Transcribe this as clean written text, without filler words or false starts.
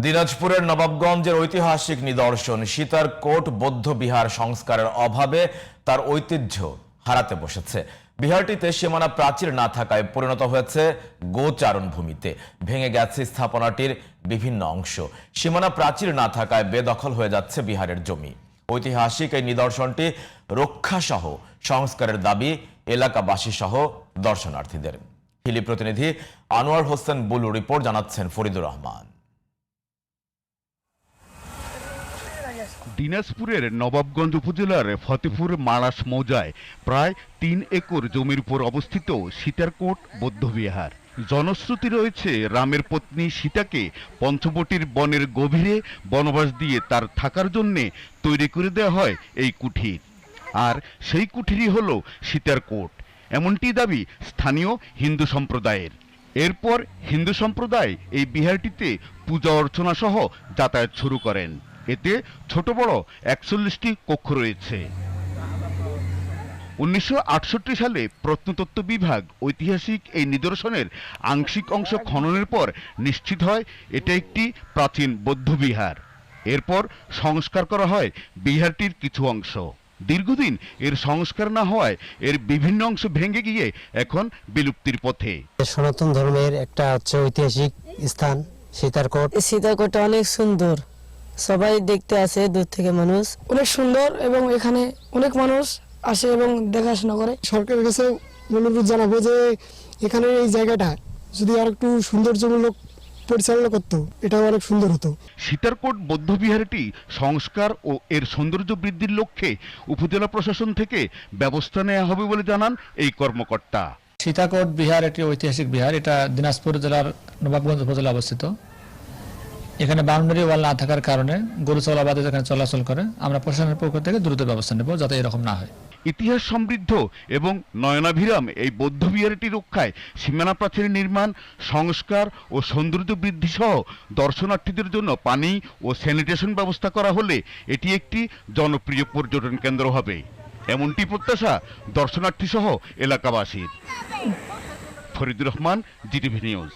দিনাজপুরের নবাবগঞ্জের ঐতিহাসিক নিদর্শন সীতারকোট বৌদ্ধ বিহার সংস্কারের অভাবে তার ঐতিহ্য হারাতে বসেছে। বিহারটিতে সীমানা প্রাচীর না থাকায় পরিণত হয়েছে গোচারণ ভূমিতে। ভেঙে গেছে স্থাপনাটির বিভিন্ন অংশ। সীমানা প্রাচীর না থাকায় বেদখল হয়ে যাচ্ছে বিহারের জমি। ঐতিহাসিক এই নিদর্শনটি রক্ষাসহ সংস্কারের দাবি এলাকাবাসী সহ দর্শনার্থীদের। হিলি প্রতিনিধি আনোয়ার হোসেন বুলু রিপোর্ট জানাচ্ছেন ফরিদুর রহমান। দিনাজপুরের নবাবগঞ্জ উপজেলার ফতেপুর মারাস মৌজায় প্রায় ৩ একর জমির উপর অবস্থিত সীতারকোট বৌদ্ধবিহার। জনশ্রুতি রয়েছে রামের পত্নী সীতাকে পঞ্চবটির বনের গভীরে বনবাস দিয়ে তার থাকার জন্যে তৈরি করে দেওয়া হয় এই কুঠির। আর সেই কুঠিরই হলো সীতারকোট, এমনটি দাবি স্থানীয় হিন্দু সম্প্রদায়ের। এরপর হিন্দু সম্প্রদায় এই বিহারটিতে পূজা অর্চনা সহ যাতায়াত শুরু করেন। এতে ছোট বড় ৪১টি কক্ষ রয়েছে। ১৯৬৮ সালে প্রত্নতত্ত্ব বিভাগ ঐতিহাসিক এই নিদর্শনের আংশিক অংশ খননের পর নিশ্চিত হয় এটা একটি প্রাচীন বৌদ্ধবিহার। এরপর সংস্কার করা হয় বিহারটির কিছু অংশ। দীর্ঘদিন এর সংস্কার না হওয়ায় এর বিভিন্ন অংশ ভেঙে গিয়ে এখন বিলুপ্তির পথে। সনাতন ধর্মের একটা হচ্ছে ঐতিহাসিক স্থান সীতারকোট। সীতারকোটটা অনেক সুন্দর, সবাই দেখতে আসে দূর থেকে মানুষ। অনেক সুন্দর এবং এখানে অনেক মানুষ আসে এবং দেখাশোনা করে। সরকারের কাছে অনুরোধ জানাবো যে এখানে এই জায়গাটা যদি আর একটু সৌন্দর্যমূলক পরিচালনা করতো, এটা অনেক সুন্দর হতো। সীতারকোট বৌদ্ধবিহারটি সংস্কার ও এর সৌন্দর্য বৃদ্ধির লক্ষ্যে উপজেলা প্রশাসন থেকে ব্যবস্থা নেওয়া হবে বলে জানান এই কর্মকর্তা। সীতারকোট বিহার একটি ঐতিহাসিক বিহার। এটা দিনাজপুর জেলার নবাবগঞ্জ উপজেলা অবস্থিত। এখানে বাউন্ডারি ওয়াল না থাকার কারণে গরু চলাবাদে যেখানে চলাচল করে, আমরা প্রশাসনের পক্ষ থেকে দ্রুত ব্যবস্থা নেব যাতে এরকম না হয়। ইতিহাস সমৃদ্ধ এবং নয়নাভিরাম এই বৌদ্ধবিহারটি রক্ষায় সীমানা প্রাচীর নির্মাণ, সংস্কার ও সৌন্দর্য বৃদ্ধি সহ দর্শনার্থীদের জন্য পানি ও স্যানিটেশন ব্যবস্থা করা হলে এটি একটি জনপ্রিয় পর্যটন কেন্দ্র হবে, এমনটি প্রত্যাশা দর্শনার্থী সহ এলাকাবাসীর। Faridur Rahman, GTV news.